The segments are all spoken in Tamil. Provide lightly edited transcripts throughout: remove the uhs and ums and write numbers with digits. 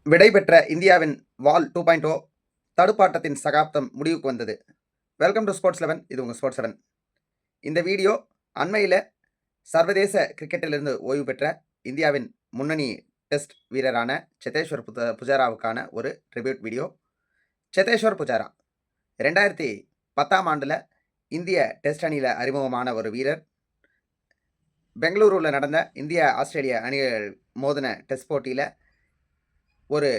விடைபெற்ற இந்தியாவின் வால் 2.0 தடுப்பாட்டத்தின் சகாப்தம் முடிவுக்கு வந்தது. Welcome to sports 11. இது உங்கள் ஸ்போர்ட்ஸ் 7. இந்த வீடியோ அண்மையில் சர்வதேச கிரிக்கெட்டிலிருந்து ஓய்வு பெற்ற இந்தியாவின் முன்னணி டெஸ்ட் வீரரான சேத்தேஸ்வர் புஜாராவுக்கான ஒரு ட்ரிபியூட் வீடியோ. சேத்தேஸ்வர் புஜாரா 2010ஆம் ஆண்டில் இந்திய டெஸ்ட் அணியில் அறிமுகமான ஒரு வீரர். பெங்களூருவில் நடந்த இந்தியா ஆஸ்திரேலியா அணிகள் மோதின டெஸ்ட் போட்டியில் ஒரு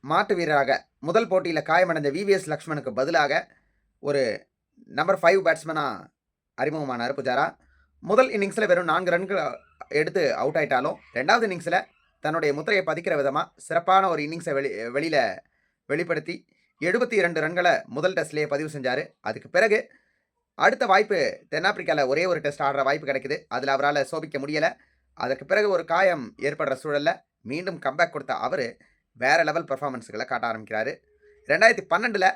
மாட்டு வீரராக முதல் போட்டியில் காயமடைந்த விவிஎஸ் லக்ஷ்மணுக்கு பதிலாக ஒரு நம்பர் 5 பேட்ஸ்மேனாக அறிமுகமானார் புஜாரா. முதல் இன்னிங்ஸில் வெறும் 4 ரன்கள் எடுத்து அவுட் ஆயிட்டாலும் ரெண்டாவது இன்னிங்ஸில் தன்னுடைய முத்திரையை பதிக்கிற விதமாக சிறப்பான ஒரு இன்னிங்ஸை வெளிப்படுத்தி 72 ரன்களை முதல் டெஸ்ட்லேயே பதிவு செஞ்சார். அதுக்கு பிறகு அடுத்த வாய்ப்பு தென்னாப்பிரிக்காவில் ஒரே ஒரு டெஸ்ட் ஆடுற வாய்ப்பு கிடைக்குது. அதில் அவரால் சோபிக்க முடியலை. அதற்கு பிறகு ஒரு காயம் ஏற்படுற சூழலில் மீண்டும் கம்பேக் கொடுத்த அவர் வேறு லெவல் பர்ஃபார்மன்ஸுகளை காட்ட ஆரம்பிக்கிறாரு. 2012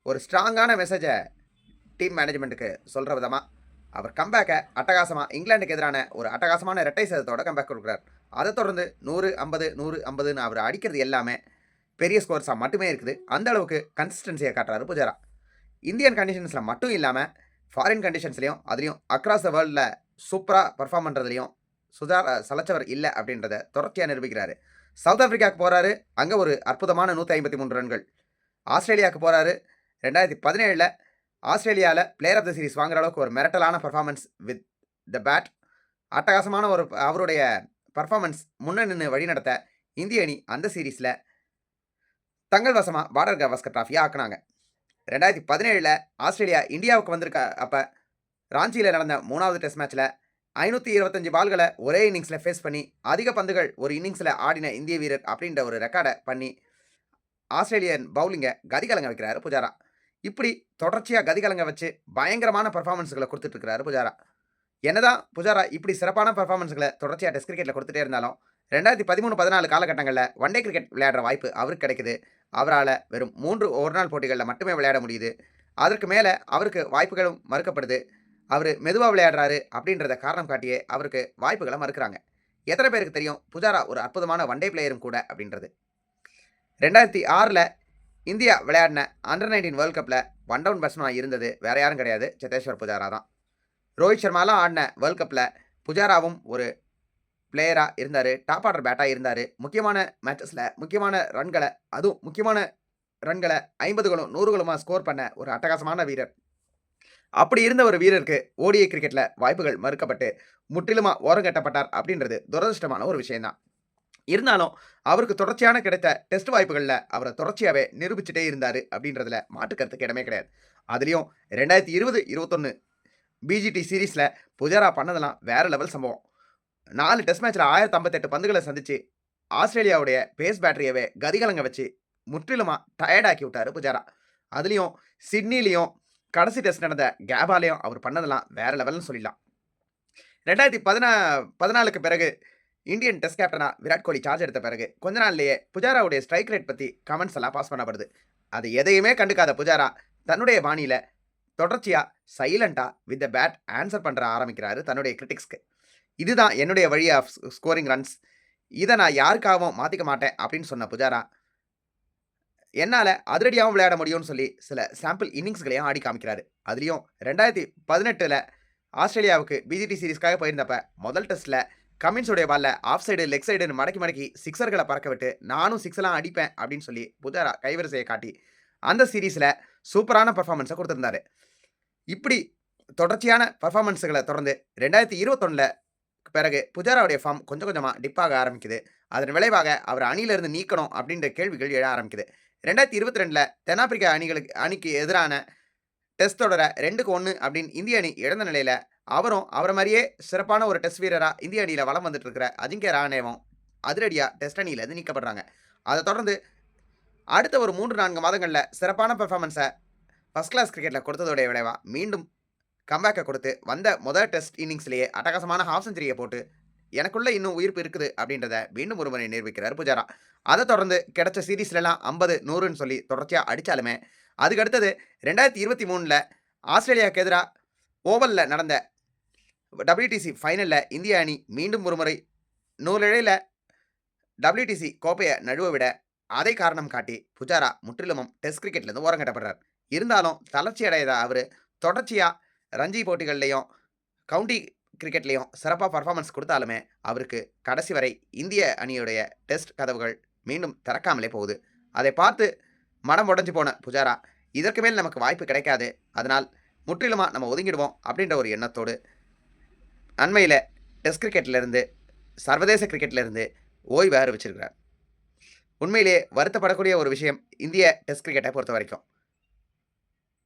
ஒரு ஸ்ட்ராங்கான மெசேஜை டீம் மேனேஜ்மெண்ட்டுக்கு சொல்கிற விதமாக அவர் கம்பேக்கை அட்டகாசமாக இங்கிலாந்துக்கு எதிரான ஒரு அட்டகாசமான இரட்டை சதத்தோட கம்பேக் கொடுக்குறார். அதை தொடர்ந்து 100, 50, 100, 50ன்னு அவர் அடிக்கிறது எல்லாமே பெரிய ஸ்கோர்ஸாக மட்டுமே இருக்குது. அந்த அளவுக்கு கன்சிஸ்டன்சியை காட்டுறாரு புஜாரா. இந்தியன் கண்டிஷன்ஸில் மட்டும் இல்லாமல் ஃபாரின் கண்டிஷன்ஸ்லையும் அதுலேயும் அக்ராஸ் த வேர்ல்டில் சூப்பராக பர்ஃபார்ம் பண்ணுறதுலையும் சலைச்சவர் இல்லை அப்படின்றத தொடர்ச்சியாக நிரூபிக்கிறாரு. சவுத் ஆஃப்ரிக்காவுக்கு போகிறாரு, அங்கே ஒரு அற்புதமான 153 ரன்கள். ஆஸ்திரேலியாவுக்கு போகிறாரு, 2017 ஆஸ்திரேலியாவில் பிளேயர் ஆஃப் த சீரிஸ் வாங்குற அளவுக்கு ஒரு மிரட்டலான பர்ஃபார்மன்ஸ் வித் த பேட். அட்டகாசமான ஒரு அவருடைய பர்ஃபார்மன்ஸ் முன்ன நின்று வழிநடத்த இந்திய அணி அந்த சீரீஸில் தங்கள் வசமாக பார்டர் கவாஸ்கர் டிராஃபியாக ஆக்குனாங்க. 2017 ஆஸ்திரேலியா இந்தியாவுக்கு வந்திருக்க அப்போ ராஞ்சியில் நடந்த 3வது டெஸ்ட் மேட்ச்சில் 525 பால்களை ஒரே இன்னிங்ஸில் ஃபேஸ் பண்ணி அதிக பந்துகள் ஒரு இன்னிங்ஸில் ஆடின இந்திய வீரர் அப்படின்ற ஒரு ரெக்கார்டை பண்ணி ஆஸ்திரேலியன் பவுலிங்கை கதிகலங்க வைக்கிறாரு புஜாரா. இப்படி தொடர்ச்சியாக கதிகலங்க வச்சு பயங்கரமான பர்ஃபார்மன்ஸுகளை கொடுத்துட்ருக்கிறாரு புஜாரா. என்னதான் புஜாரா இப்படி சிறப்பான பர்ஃபார்மன்ஸுகளை தொடர்ச்சியாக டெஸ்ட் கிரிக்கெட்டில் கொடுத்துட்டே இருந்தாலும் 2013-14 காலகட்டங்களில் ஒன் டே கிரிக்கெட் விளையாடுற வாய்ப்பு அவருக்கு கிடைக்குது. அவரால் வெறும் 3 ஒரு நாள் போட்டிகளில் மட்டுமே விளையாட முடியுது. அதற்கு மேலே அவருக்கு வாய்ப்புகளும் மறுக்கப்படுது. அவர் மெதுவாக விளையாடுறாரு அப்படின்றத காரணம் காட்டியே அவருக்கு வாய்ப்புகளை மறுக்கிறாங்க. எத்தனை பேருக்கு தெரியும் புஜாரா ஒரு அற்புதமான ஒன் டே பிளேயரும் கூட அப்படின்றது. 2006 இந்தியா விளையாடின அண்டர்-19 வேர்ல்ட் கப்பில் ஒன் டவுன் பேட்ஸ்மேனாக இருந்தது வேறு யாரும் கிடையாது, சேத்தேஸ்வர் புஜாரா தான். ரோஹித் சர்மாலாம் ஆடின வேர்ல்ட் கப்பில் புஜாராவும் ஒரு பிளேயராக இருந்தார், டாப் ஆர்டர் பேட்டாக இருந்தார். முக்கியமான மேட்சஸில் முக்கியமான ரன்களை 50களும் 100களுமாக ஸ்கோர் பண்ண ஒரு அட்டகாசமான வீரர். அப்படி இருந்த ஒரு வீரருக்கு ஓடிஐ கிரிக்கெட்டில் வாய்ப்புகள் மறுக்கப்பட்டு முற்றிலுமாக ஓரங்கட்டப்பட்டார் அப்படின்றது துரதிருஷ்டமான ஒரு விஷயம்தான். இருந்தாலும் அவருக்கு தொடர்ச்சியான கிடைத்த டெஸ்ட் வாய்ப்புகளில் அவரை தொடர்ச்சியாகவே நிரூபிச்சுட்டே இருந்தார் அப்படின்றதுல மாற்றுக்கருத்துக்கு இடமே கிடையாது. அதுலேயும் 2020-21 பிஜிடி சீரீஸில் புஜாரா பண்ணதெல்லாம் வேறு லெவல் சம்பவம். 4 டெஸ்ட் மேட்ச்சில் 1058 பந்துகளை சந்தித்து ஆஸ்திரேலியாவுடைய பேஸ் பேட்டரியவே கதிகலங்க வச்சு முற்றிலுமாக டயர்டாக்கி விட்டார் புஜாரா. அதுலேயும் சிட்னிலையும் கடைசி டெஸ்ட் நடந்த கேபாலையும் அவர் பண்ணதெல்லாம் வேறு லெவல்னு சொல்லிடலாம். 2014 பிறகு இந்தியன் டெஸ்ட் கேப்டனாக விராட் கோலி சார்ஜ் எடுத்த பிறகு கொஞ்ச நாள்லேயே புஜாராவுடைய ஸ்ட்ரைக் ரேட் பற்றி கமெண்ட்ஸ் எல்லாம் பாஸ் பண்ணப்படுது. அது எதையுமே கண்டுக்காத புஜாரா தன்னுடைய பாணியில் தொடர்ச்சியாக சைலண்ட்டாக வித் த பேட் ஆன்சர் பண்ணுற ஆரம்பிக்கிறாரு தன்னுடைய கிரிட்டிக்ஸ்க்கு. இதுதான் என்னுடைய வழி ஆஃப் ஸ்கோரிங் ரன்ஸ், இதை நான் யாருக்காகவும் மாற்றிக்க மாட்டேன் அப்படின்னு சொன்ன புஜாரா என்னால் அதிரடியாகவும் விளையாட முடியும்னு சொல்லி சில சாம்பிள் இன்னிங்ஸ்களையும் ஆடி காமிக்கிறாரு. அதுலேயும் 2018 ஆஸ்திரேலியாவுக்கு பிஜிடி சீரீஸ்க்காக போயிருந்தப்ப முதல் டெஸ்ட்டில் கமின்ஸுடைய பாலில் ஆஃப் சைடு லெக் சைடுன்னு மடக்கி சிக்ஸர்களை பறக்க விட்டு நானும் சிக்ஸ்லாம் அடிப்பேன் அப்படின்னு சொல்லி புஜாரா கைவரிசையை காட்டி அந்த சீரீஸில் சூப்பரான பர்ஃபார்மன்ஸை கொடுத்துருந்தாரு. இப்படி தொடர்ச்சியான பர்ஃபார்மன்ஸுகளை தொடர்ந்து 2021 பிறகு புஜாராவுடைய ஃபார்ம் கொஞ்சம் கொஞ்சமாக டிப்பாக ஆரம்பிக்குது. அதன் விளைவாக அவர் அணியிலிருந்து நீக்கணும் அப்படின்ற கேள்விகள் எழ ஆரம்பிக்குது. 2022 தென்னாப்பிரிக்கா அணிக்கு எதிரான டெஸ்ட் தொடரை 2-1 அப்படின்னு இந்திய அணி இழந்த நிலையில் அவரும் அவரை மாதிரியே சிறப்பான ஒரு டெஸ்ட் வீரராக இந்திய அணியில் வலம் வந்துட்டு இருக்கிற அஜிங்கிய ரஹானேவும் அதிரடியாக டெஸ்ட் அணியிலேருந்து நீக்கப்படுறாங்க. அதை தொடர்ந்து அடுத்த ஒரு 3-4 மாதங்களில் சிறப்பான பெர்ஃபார்மன்ஸை ஃபஸ்ட் கிளாஸ் கிரிக்கெட்டில் கொடுத்ததோடைய விளைவாக மீண்டும் கம்பேக்கை கொடுத்து வந்த முதல் டெஸ்ட் இன்னிங்ஸ்லேயே அட்டகாசமான ஹாஃப் செஞ்சுரியை போட்டு எனக்குள்ளே இன்னும் உயிர்ப்பு இருக்குது அப்படின்றத மீண்டும் ஒரு முறை நிரூபிக்கிறார் புஜாரா. அதை தொடர்ந்து கிடைச்ச சீரீஸ்லாம் 50, 100ன்னு சொல்லி தொடர்ச்சியாக அடித்தாலுமே அதுக்கடுத்தது 2023 ஆஸ்திரேலியாவுக்கு எதிராக ஓவலில் நடந்த WTC ஃபைனலில் இந்திய அணி மீண்டும் ஒரு முறை நூலிழையில் WTC கோப்பையை நழுவ விட அதை காரணம் காட்டி புஜாரா முற்றிலுமும் டெஸ்ட் கிரிக்கெட்லேருந்து ஓரங்கட்டப்படுறார். இருந்தாலும் தளர்ச்சி அடையாத அவரு தொடர்ச்சியா ரஞ்சி போட்டிகள்லயும், கவுண்டி கிரிக்கெட்லயும் சிறப்பா பெர்ஃபார்மன்ஸ் குடுத்தாலுமே, அவருக்கு கடைசி வரை இந்திய அணியுடைய டெஸ்ட் கதவுகள் மீண்டும் திறக்காமலே போகுது. அதை பார்த்து மனம் உடைஞ்சு போன புஜாரா, இதற்கு மேல் நமக்கு வாய்ப்பு கிடைக்காது. அதனால் முற்றிலுமா நம்ம ஒதுங்கிடுவோம் அப்படின்ற ஒரு எண்ணத்தோடு அண்மையில டெஸ்ட் கிரிக்கெட்லேருந்து, சர்வதேச கிரிக்கெட்லேருந்து ஓய்வு அறிவிச்சிருக்கிறார். உண்மையிலேயே வருத்தப்படக்கூடிய ஒரு விஷயம் இந்திய டெஸ்ட் கிரிக்கெட்டை பொறுத்தவரைக்கும்.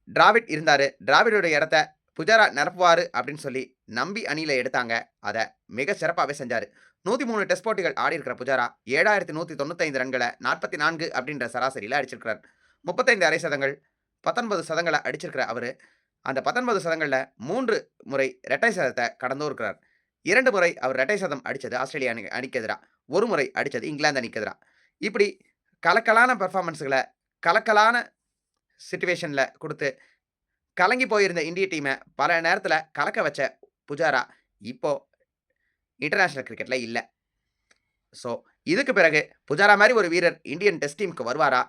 டிராவிட் இருந்தாரு. டிராவிடோட இடத்த புஜாரா நிரப்புவாரு அப்படின்னு சொல்லி நம்பி அணியில எடுத்தாங்க. அத மிக சிறப்பாவே செஞ்சாரு. 103 டெஸ்ட் போட்டிகள் ஆடியிருக்கிற புஜாரா 7195 ரன்கள 44 அப்படின்ற சராசரியில அடிச்சிருக்கிறார். 35 அரை சதங்கள், 19 சதங்கள அடிச்சிருக்கிற அவரு, அந்த 19 சதங்கள்ல 3 முறை இரட்டை சதத்தை கடந்தும் இருக்கிறார். 2 முறை அவர் இரட்டை சதம் அடிச்சது ஆஸ்திரேலியா அணிக்கு எதிரா. 1 முறை அடிச்சது இங்கிலாந்து அணிக்கு எதிரா. இப்படி கலக்கலான பெர்ஃபார்மன்ஸ்கள கலக்கலான சிச்சுவேஷன்ல குடுத்து, கலங்கி போயிருந்த இந்திய டீம பல நேரத்துல கலக்க வச்ச புஜாரா, இப்போ இன்டர்நேஷனல் கிரிக்கெட்ல இல்ல. ஸோ, இதுக்கு பிறகு புஜாரா மாரி ஒரு வீரர் இந்தியன் டெஸ்ட் டீமுக்கு வருவாரா?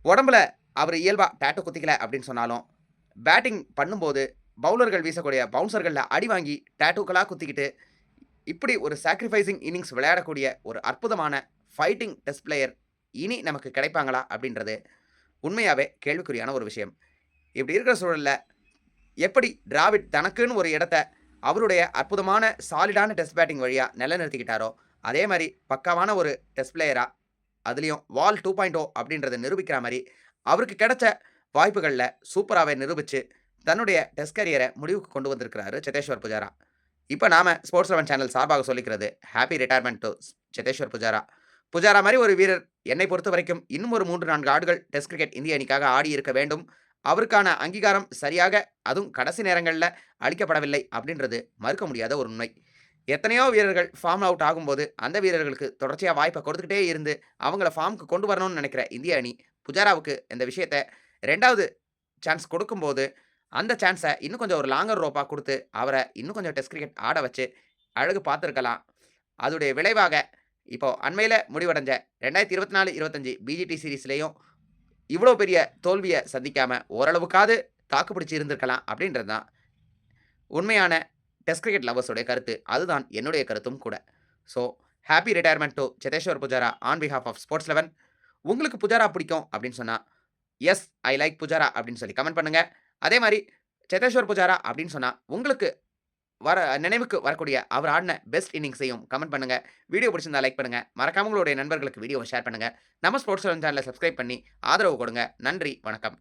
உடம்புல அவரு இயல்பா டாட்டூ குத்திக்கல அப்படின்னு சொன்னாலும், பேட்டிங் பண்ணும்போது பவுலர்கள் வீசக்கூடிய பவுன்சர்கள்ல அடி வாங்கி டாட்டூக்களா குத்திக்கிட்டு, இப்படி ஒரு சாக்ரிஃபைசிங் இன்னிங்ஸ் விளையாடக்கூடிய ஒரு அற்புதமான ஃபைட்டிங் டெஸ்ட் பிளேயர் இனி நமக்கு கிடைப்பாங்களா? அப்படின்றது உண்மையாவே கேள்விக்குறியான ஒரு விஷயம். இப்படி இருக்கிற சூழல்ல, எப்படி டிராவிட் தனக்குன்னு ஒரு இடத்த அவருடைய அற்புதமான சாலிடான டெஸ்ட் பேட்டிங் வழியா நிலைநிறுத்திக்கிட்டாரோ, அதே மாரி பக்காவான ஒரு டெஸ்ட் பிளேயரா, அதுலயும் வால் 2.0 அப்படின்றத நிரூபிக்கிற மாரி, அவருக்கு கிடைச்ச வாய்ப்புகள்ல சூப்பராவே நிரூபிச்சு, தன்னுடைய டெஸ்ட் கேரியர முடிவுக்கு கொண்டு வந்திருக்கிறாரு சேதேஸ்வர் புஜாரா. இப்ப நாம ஸ்போர்ட்ஸ் 11 சேனல் சார்பாக சொல்லிக்கிறது, happy retirement to Cheteshwar Pujara. Pujara மாரி ஒரு வீரர் என்னை பொறுத்தவரைக்கும் இன்னும் ஒரு 3, 4 ஆண்டுகள் டெஸ்ட் கிரிக்கெட் இந்திய அணிக்காக ஆடியிருக்க வேண்டும். அவருக்கான அங்கீகாரம் சரியாக, அதுவும் கடைசி நேரங்கள்ல அளிக்கப்படவில்லை அப்படின்றது மறுக்க முடியாத ஒரு உண்மை. எத்தனையோ வீரர்கள் ஃபார்ம் அவுட் ஆகும்போது, அந்த வீரர்களுக்கு தொடர்ச்சியா வாய்ப்ப கொடுத்துக்கிட்டே இருந்து, அவங்கள ஃபார்ம்க்கு கொண்டு வரணும்னு நினைக்கிற இந்திய அணி, புஜாராவுக்கு இந்த விஷயத்த 2வது சான்ஸ் கொடுக்கும்போது, அந்த சான்ஸ இன்னும் கொஞ்சம் ஒரு லாங்கர் ரோப்பா குடுத்து, அவர இன்னும் கொஞ்சம் டெஸ்ட் கிரிக்கெட் ஆட வச்சு, அழகு பார்த்திருக்கலாம். அதுடைய விளைவாக, இப்போ அண்மையில முடிவடைஞ்ச 2024, 25 பிஜிடி சீரிஸ்லயும் இவ்வளோ பெரிய தோல்விய சந்திக்காம, ஓரளவுக்காவது தாக்கு பிடிச்சு இருந்திருக்கலாம் அப்படின்றது தான் உண்மையான டெஸ்ட் கிரிக்கெட் லவர்ஸோட கருத்து. அதுதான் என்னுடைய கருத்தும் கூட. So, happy retirement to Cheteshwar Pujara on பிஹால்ஃப் ஆஃப் ஸ்போர்ட்ஸ் 11. உங்களுக்கு புஜாரா பிடிக்கும் அப்படின்னு சொன்னா, எஸ் ஐ லைக் புஜாரா அப்படின்னு சொல்லி கமெண்ட் பண்ணுங்க. அதே மாரி சேதேஸ்வர் புஜாரா அப்படின்னு சொன்னா, உங்களுக்கு நினைவுக்கு வரக்கூடிய அவர் ஆடின பெஸ்ட் இன்னிங்ஸையும் கமெண்ட் பண்ணுங்க. வீடியோ பிடிச்சிருந்தா லைக் பண்ணுங்க. மறக்காம உங்களுடைய நண்பர்களுக்கு வீடியோவை ஷேர் பண்ணுங்க. நம்ம ஸ்போர்ட்ஸ் 11 சேனலை சப்ஸ்கிரைப் பண்ணி ஆதரவு கொடுங்க. நன்றி, வணக்கம்.